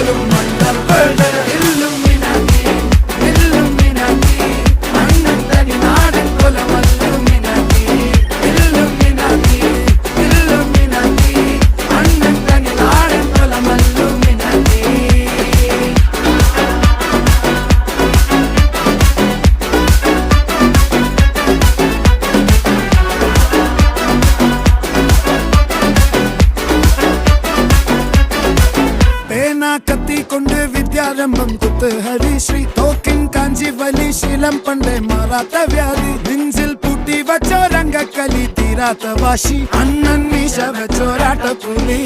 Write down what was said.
പോലും മണ്ടപ്പേട് Illuminati Illuminati അണ്ണൻ തനി നാടൻ കൊലമല്ലുമിനാറ്റി ഇല്ലുമിനാറ്റി ഇല്ലുമിനാറ്റി അണ്ണൻ തനി നാടൻ കൊലമല്ലുമിനാറ്റി. കത്തി കൊണ്ട് വിദ്യാരംഭം കുത്ത് ഹരിശ്രീ തോക്കിൻ കാഞ്ചി വലി ശീലം പണ്ടേ മാറാത്ത വ്യാധി നെഞ്ചിൽ പൂട്ടി വച്ചോരംഗക്കലി തീരാത്ത വാശി അണ്ണൻ മീശ വെച്ചോരാട്ട പുലി